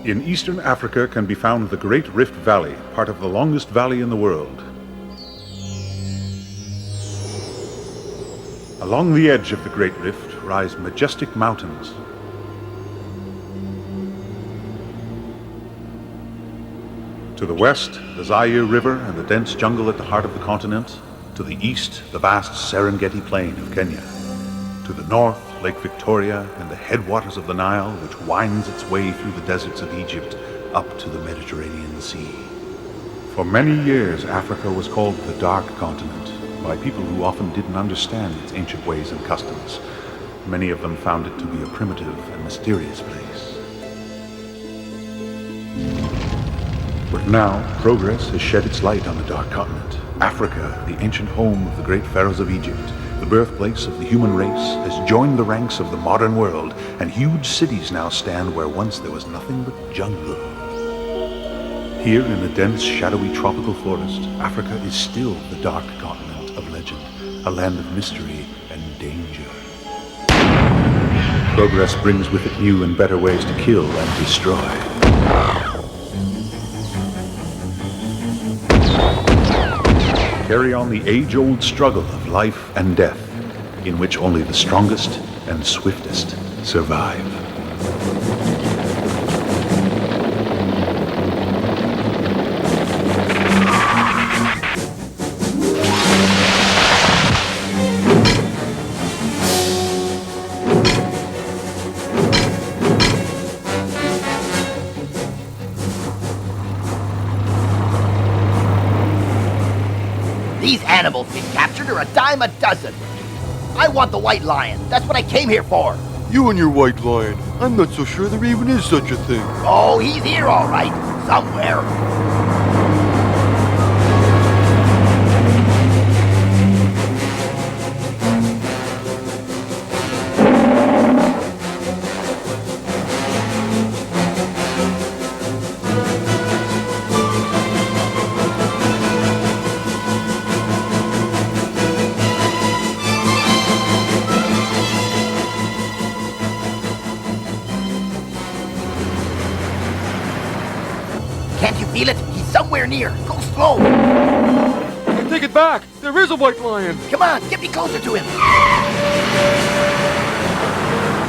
In eastern Africa can be found the Great Rift Valley, part of the longest valley in the world. Along the edge of the Great Rift rise majestic mountains. To the west, the Zaire River and the dense jungle at the heart of the continent. To the east, the vast Serengeti Plain of Kenya. To the north, Lake Victoria and the headwaters of the Nile, which winds its way through the deserts of Egypt up to the Mediterranean Sea. For many years, Africa was called the Dark Continent by people who often didn't understand its ancient ways and customs. Many of them found it to be a primitive and mysterious place. But now, progress has shed its light on the Dark Continent. Africa, the ancient home of the great pharaohs of Egypt, the birthplace of the human race, has joined the ranks of the modern world, and huge cities now stand where once there was nothing but jungle. Here in the dense, shadowy tropical forest, Africa is still the Dark Continent of legend, a land of mystery and danger. Progress brings with it new and better ways to kill and destroy. Carry on the age-old struggle of life and death, in which only the strongest and swiftest survive. These animals get captured are a dime a dozen. I want the white lion. That's what I came here for. You and your white lion. I'm not so sure there even is such a thing. Oh, he's here all right. Somewhere. Can't you feel it? He's somewhere near. Go slow. I take it back. There is a white lion. Come on, get me closer to him.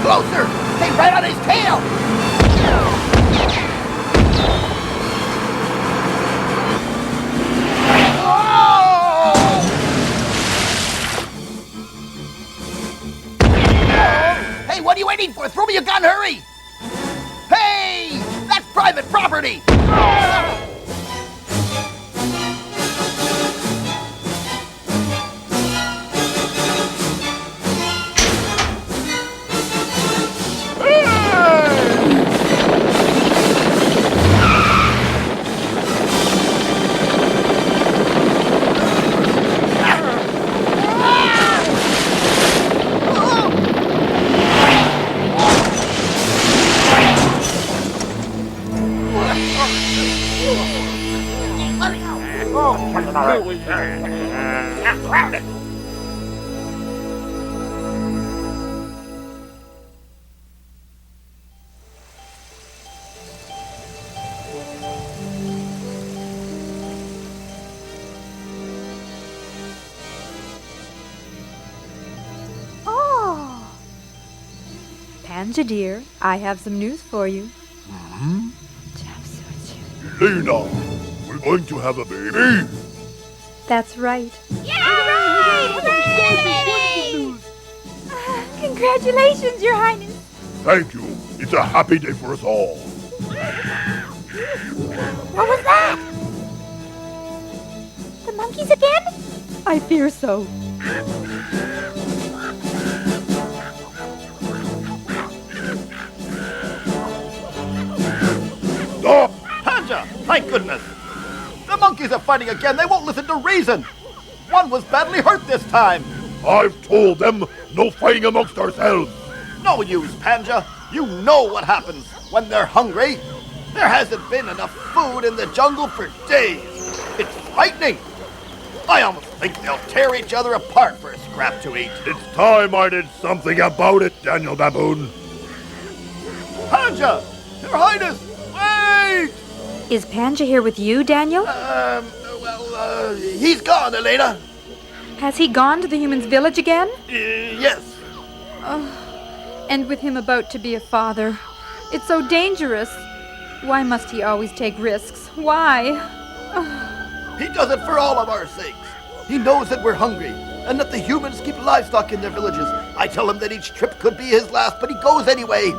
Closer! Stay right on his tail! Oh! Hey, what are you waiting for? Throw me a gun, hurry! Hey! That's private property! Oh, Panja dear, I have some news for you. Elena, we're going to have a baby. That's right. Hooray! Congratulations, Your Highness. Thank you. It's a happy day for us all. What was that? The monkeys again? I fear so. Stop! Panja! Thank goodness! The monkeys are fighting again. They won't listen to reason. One was badly hurt this time. I've told them no fighting amongst ourselves. No use, Panja. You know what happens when they're hungry. There hasn't been enough food in the jungle for days. It's frightening. I almost think they'll tear each other apart for a scrap to eat. It's time I did something about it, Daniel Baboon. Panja! Your Highness! Wait! Is Panja here with you, Daniel? He's gone, Elena. Has he gone to the humans' village again? Yes. And with him about to be a father. It's so dangerous. Why must he always take risks? Why? He does it for all of our sakes. He knows that we're hungry and that the humans keep livestock in their villages. I tell him that each trip could be his last, but he goes anyway.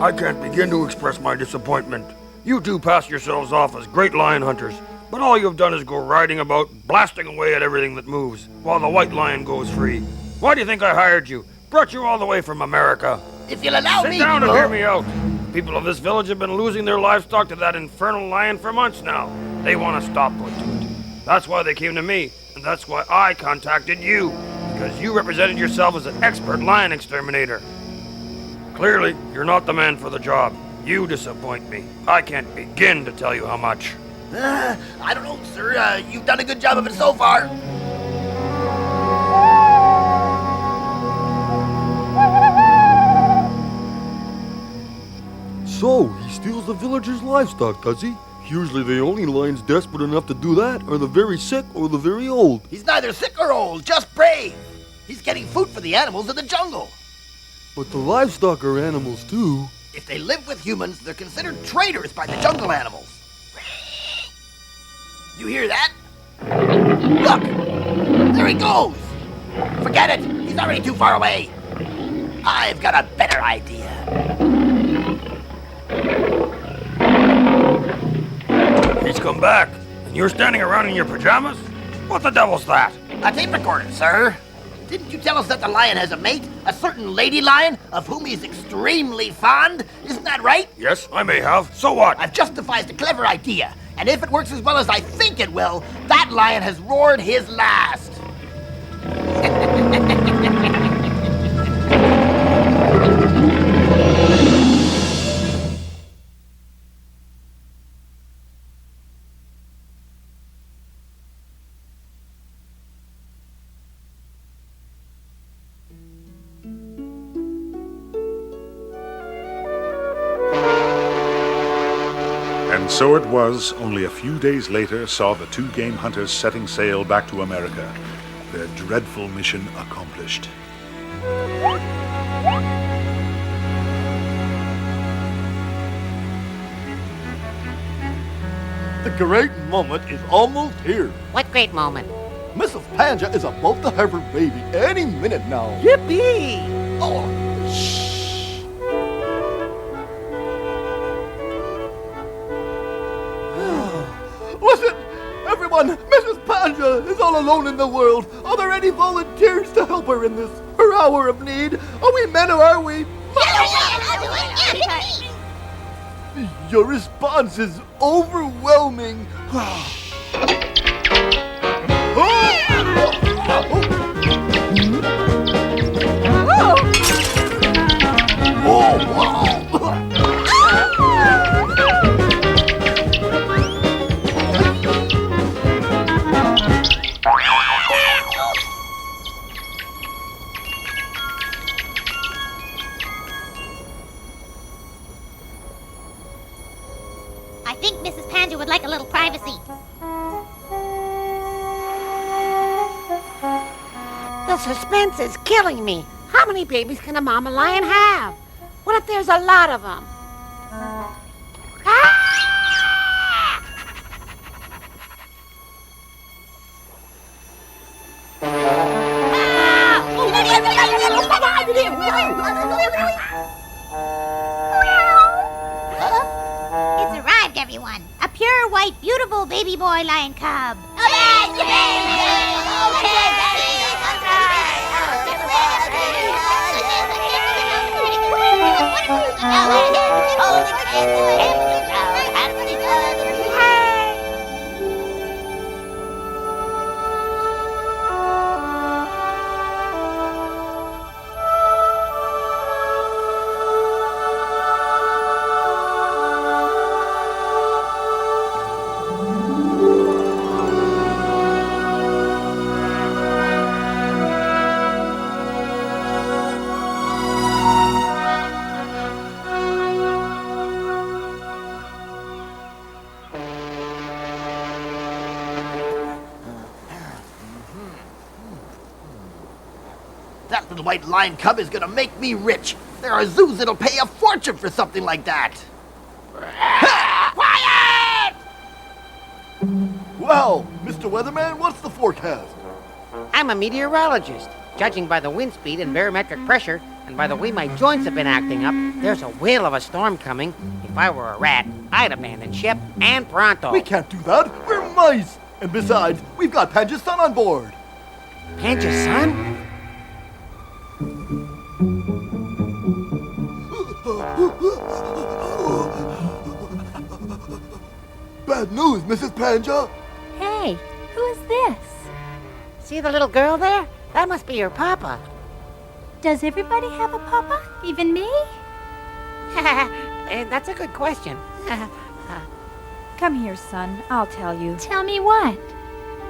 I can't begin to express my disappointment. You two pass yourselves off as great lion hunters, but all you've done is go riding about, blasting away at everything that moves, while the white lion goes free. Why do you think I hired you? Brought you all the way from America. If you'll allow me... Sit down and hear me out. The people of this village have been losing their livestock to that infernal lion for months now. They want to stop put to it. That's why they came to me, and that's why I contacted you, because you represented yourself as an expert lion exterminator. Clearly, you're not the man for the job. You disappoint me. I can't begin to tell you how much. I don't know, sir. You've done a good job of it so far. So, he steals the villagers' livestock, does he? Usually the only lions desperate enough to do that are the very sick or the very old. He's neither sick or old, just brave. He's getting food for the animals in the jungle. But the livestock are animals too. If they live with humans, they're considered traitors by the jungle animals. You hear that? Look! There he goes! Forget it! He's already too far away. I've got a better idea. He's come back, and you're standing around in your pajamas? What the devil's that? A tape recorder, sir. Didn't you tell us that the lion has a mate? A certain lady lion of whom he's extremely fond? Isn't that right? Yes, I may have. So what? I've just devised a clever idea. And if it works as well as I think it will, that lion has roared his last. And so it was, only a few days later, saw the two game hunters setting sail back to America, their dreadful mission accomplished. The great moment is almost here. What great moment? Mrs. Panja is about to have her baby any minute now. Yippee! Oh, shh. Listen, everyone, Mrs. Panja is all alone in the world. Are there any volunteers to help her in this, her hour of need? Are we men or are we? Your response is overwhelming. I think Mrs. Panja would like a little privacy. The suspense is killing me. How many babies can a mama lion have? What if there's a lot of them? It's arrived, everyone. A pure white, beautiful baby boy lion cub. That little white lion cub is gonna make me rich. There are zoos that'll pay a fortune for something like that. Quiet! Well, Mr. Weatherman, what's the forecast? I'm a meteorologist. Judging by the wind speed and barometric pressure, and by the way my joints have been acting up, there's a whale of a storm coming. If I were a rat, I'd abandon ship, and pronto. We can't do that. We're mice. And besides, we've got Panja's son on board. Panja's son? Bad news, Mrs. Panja. Hey, who is this? See the little girl there? That must be your papa. Does everybody have a papa? Even me? That's a good question. Come here, son. I'll tell you. Tell me what?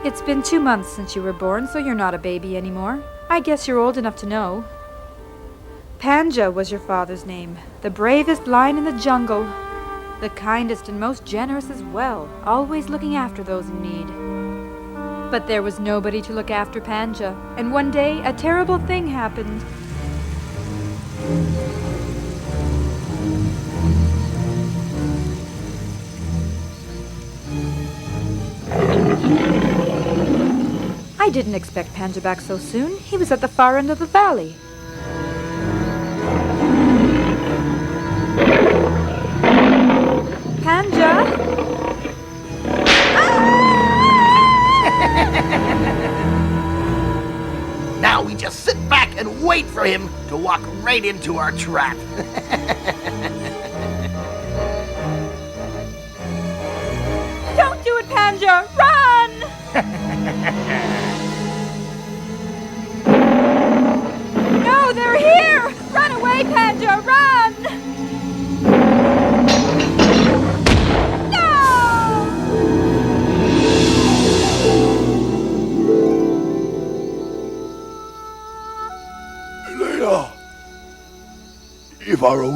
It's been 2 months since you were born, so you're not a baby anymore. I guess you're old enough to know. Panja was your father's name. The bravest lion in the jungle. The kindest and most generous as well, always looking after those in need. But there was nobody to look after Panja, and one day a terrible thing happened. I didn't expect Panja back so soon. He was at the far end of the valley. Panja? Now we just sit back and wait for him to walk right into our trap. Don't do it, Panja! Run! No, they're here! Run away, Panja! Run! No! Leila! If our only